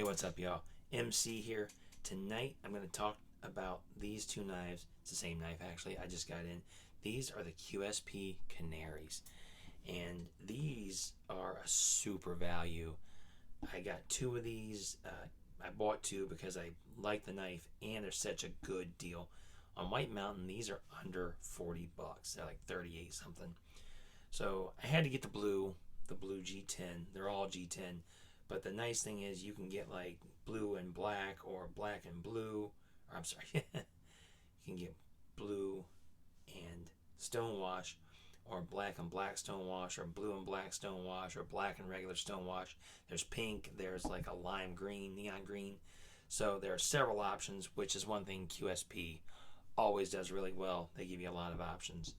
Hey, what's up, y'all? MC here. Tonight, I'm going to talk about these two knives. It's the same knife, actually. I just got in. These are the QSP Canaries, and these are a super value. I got two of these. I bought two because I like the knife, and they're such a good deal. On White Mountain, these are under 40 bucks. They're like 38 something. So I had to get the blue G10. They're all G10. But the nice thing is you can get like blue and black or black and blue. Or I'm sorry, you can get blue and stonewash or black and black stonewash or blue and black stonewash or black and regular stonewash. There's pink, there's like a lime green, neon green. So there are several options, which is one thing QSP always does really well. They give you a lot of options.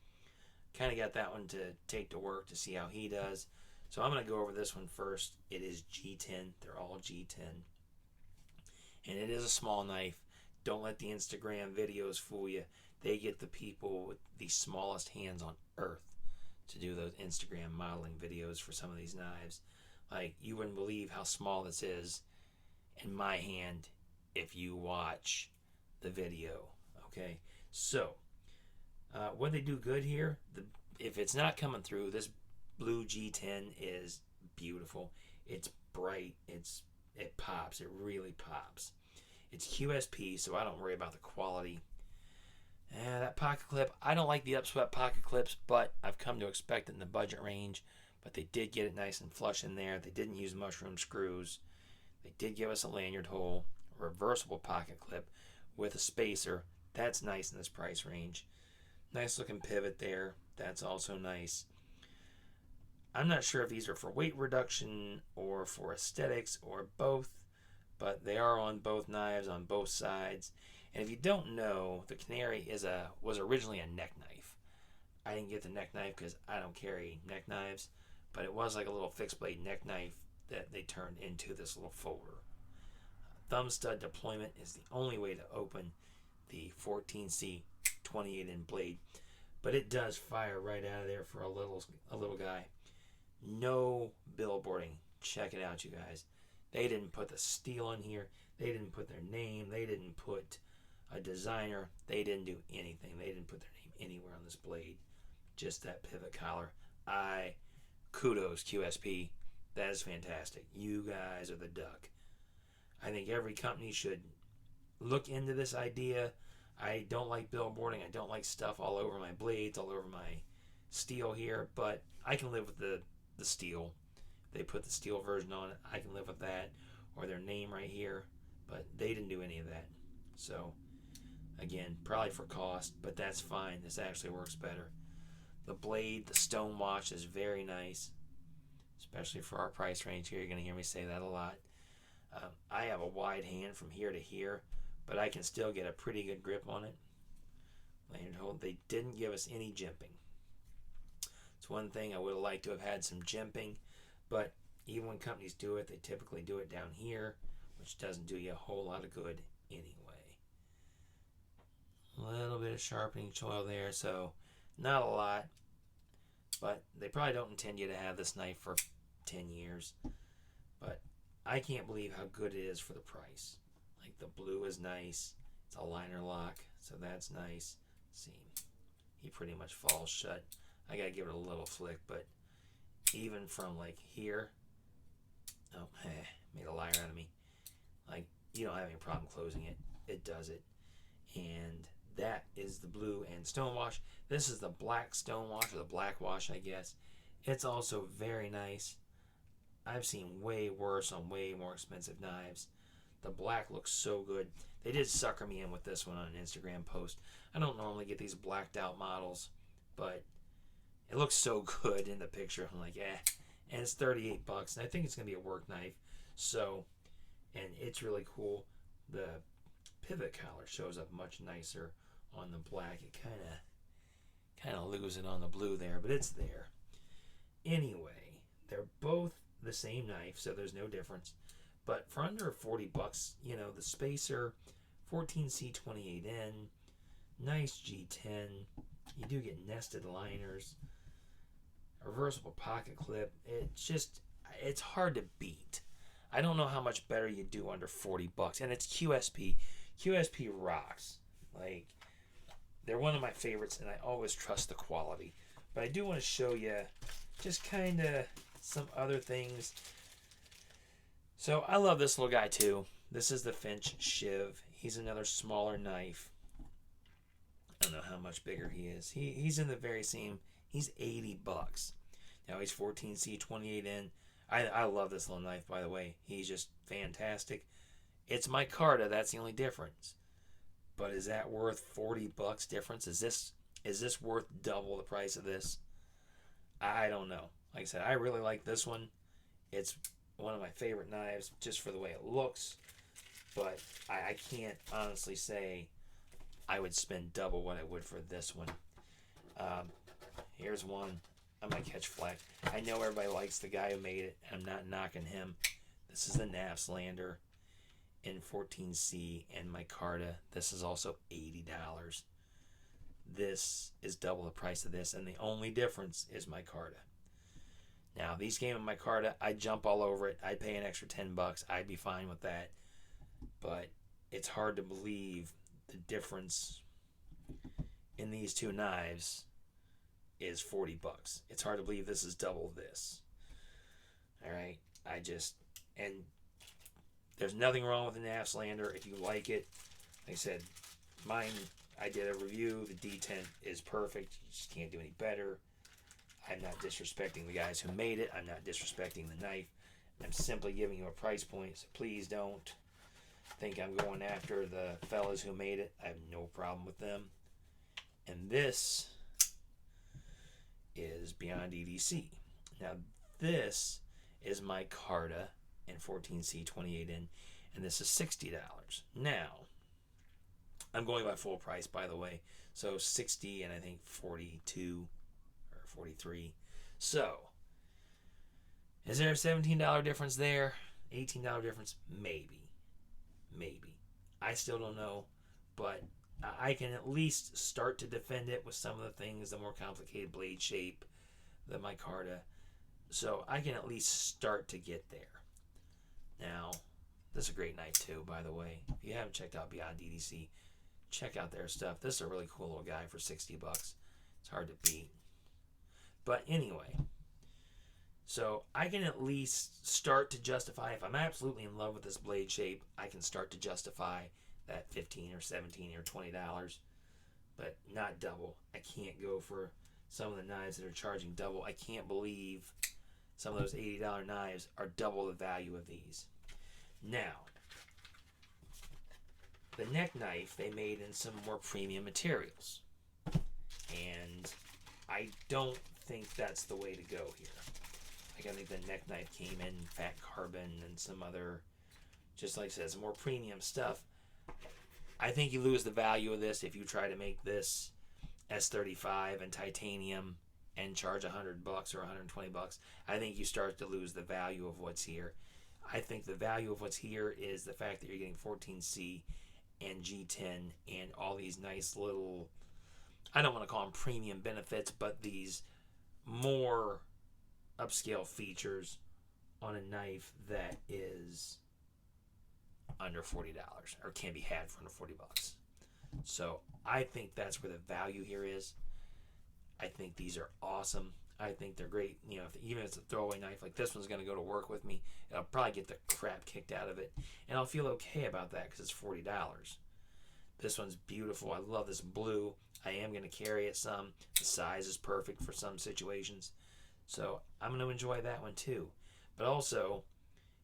Kind of got that one to take to work to see how he does. So I'm going to go over this one first. It is G10. They're all G10. And it is a small knife. Don't let the Instagram videos fool you. They get the people with the smallest hands on earth to do those Instagram modeling videos for some of these knives. Like, you wouldn't believe how small this is in my hand if you watch the video. Okay? So, what they do good here, if it's not coming through, this blue G10 is beautiful. It's bright. It pops. It really pops. It's QSP, so I don't worry about the quality. That pocket clip, I don't like the upswept pocket clips, but I've come to expect it in the budget range. But they did get it nice and flush in there. They didn't use mushroom screws. They did give us a lanyard hole, a reversible pocket clip with a spacer. That's nice in this price range. Nice looking pivot there. That's also nice. I'm not sure if these are for weight reduction or for aesthetics or both, but they are on both knives on both sides. And if you don't know, the Canary was originally a neck knife. I didn't get the neck knife because I don't carry neck knives, but it was like a little fixed blade neck knife that they turned into this little folder. Thumb stud deployment is the only way to open the 14C 28-inch blade, but it does fire right out of there for a little guy. No billboarding. Check it out, you guys. They didn't put the steel on here. They didn't put their name. They didn't put a designer. They didn't do anything. They didn't put their name anywhere on this blade. Just that pivot collar. Kudos QSP. That is fantastic. You guys are the duck. I think every company should look into this idea. I don't like billboarding. I don't like stuff all over my blades, all over my steel here, but I can live with the steel. They put the steel version on it. I can live with that, or their name right here, but they didn't do any of that. So again, probably for cost, but that's fine. This actually works better. The blade, the stonewash is very nice, especially for our price range here. You're going to hear me say that a lot. I have a wide hand from here to here, but I can still get a pretty good grip on it. Lanyard hold. They didn't give us any jimping. It's one thing I would have liked to have had some jimping, but even when companies do it, they typically do it down here, which doesn't do you a whole lot of good anyway. A little bit of sharpening choil there, so not a lot, but they probably don't intend you to have this knife for 10 years. But I can't believe how good it is for the price. Like, the blue is nice. It's a liner lock, so that's nice. See, he pretty much falls shut. I gotta give it a little flick, but even from like here, made a liar out of me. Like, you don't have any problem closing it. It does it. And that is the blue and stonewash. This is the black stonewash, or the black wash, I guess. It's also very nice. I've seen way worse on way more expensive knives. The black looks so good. They did sucker me in with this one on an Instagram post. I don't normally get these blacked out models, but it looks so good in the picture. I'm like, and it's 38 bucks, and I think it's gonna be a work knife. So, and it's really cool. The pivot collar shows up much nicer on the black. It kind of loses it on the blue there, but it's there. Anyway, they're both the same knife, so there's no difference. But for under 40 bucks, the spacer, 14C 28N, nice G10. You do get nested liners, a reversible pocket clip. It's hard to beat. I don't know how much better you do under 40 bucks. And it's QSP. QSP rocks. Like, they're one of my favorites, and I always trust the quality. But I do want to show you just kind of some other things. So I love this little guy too. This is the Finch Shiv. He's another smaller knife. I don't know how much bigger he is. He's in the very same. He's 80 bucks. Now he's 14C 28N. I love this little knife, by the way. He's just fantastic. It's micarta. That's the only difference. But is that worth 40 bucks difference? Is this worth double the price of this? I don't know. Like I said, I really like this one. It's one of my favorite knives just for the way it looks. But I can't honestly say I would spend double what I would for this one. Here's one. I might catch flack. I know everybody likes the guy who made it. I'm not knocking him. This is the Nafslander in 14C and micarta. This is also $80. This is double the price of this, and the only difference is micarta. Now, these came in micarta. I'd jump all over it. I'd pay an extra 10 bucks. I'd be fine with that. But it's hard to believe the difference in these two knives is 40 bucks. It's hard to believe this is double this. All right. And there's nothing wrong with the Nafslander if you like it. Like I said, mine, I did a review. The detent is perfect. You just can't do any better. I'm not disrespecting the guys who made it. I'm not disrespecting the knife. I'm simply giving you a price point, so please don't think I'm going after the fellas who made it. I have no problem with them. And this is Beyond EDC. Now, this is micarta in 14C 28N, and this is $60. Now, I'm going by full price, by the way. So 60 and I think 42 or 43. So, is there a $17 difference there? $18 difference? Maybe. I still don't know, but I can at least start to defend it with some of the things, the more complicated blade shape, the micarta. So I can at least start to get there. Now, this is a great knife too, by the way. If you haven't checked out Beyond EDC, check out their stuff. This is a really cool little guy for 60 bucks. It's hard to beat. But anyway, so I can at least start to justify, if I'm absolutely in love with this blade shape, I can start to justify that $15 or $17 or $20, but not double. I can't go for some of the knives that are charging double. I can't believe some of those $80 knives are double the value of these. Now, the neck knife they made in some more premium materials, and I don't think that's the way to go here. Like, I think the neck knife came in fat carbon and some other, just like I said, some more premium stuff. I think you lose the value of this if you try to make this S35 and titanium and charge $100 or $120. I think you start to lose the value of what's here. I think the value of what's here is the fact that you're getting 14C and G10 and all these nice little, I don't want to call them premium benefits, but these more upscale features on a knife that is under $40 or can be had for under 40 bucks. So I think that's where the value here is. I think these are awesome. I think they're great. You know, even if it's a throwaway knife, like this one's going to go to work with me. I'll probably get the crap kicked out of it, and I'll feel okay about that because it's $40. This one's beautiful. I love this blue. I am going to carry it some. The size is perfect for some situations. So I'm going to enjoy that one too. But also,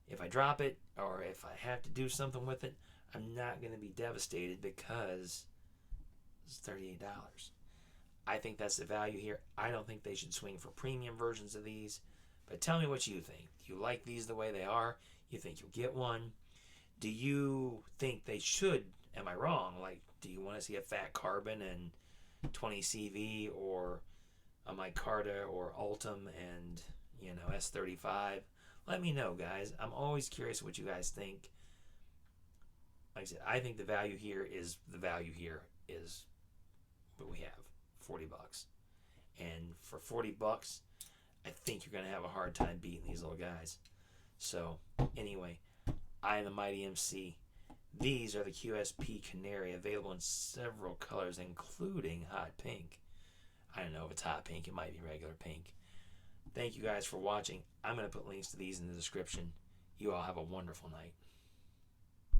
if I drop it or if I have to do something with it, I'm not going to be devastated because it's $38. I think that's the value here. I don't think they should swing for premium versions of these. But tell me what you think. Do you like these the way they are? You think you'll get one? Do you think they should? Am I wrong? Like, do you want to see a fat carbon and 20 CV or a micarta or Ultim and, you know, S35? Let me know, guys. I'm always curious what you guys think. Like I said, I think the value here is what we have, $40. And for $40, I think you're going to have a hard time beating these little guys. So anyway, I am the Mighty MC. These are the QSP Canary, available in several colors, including hot pink. I don't know if it's hot pink, it might be regular pink. Thank you guys for watching. I'm going to put links to these in the description. You all have a wonderful night.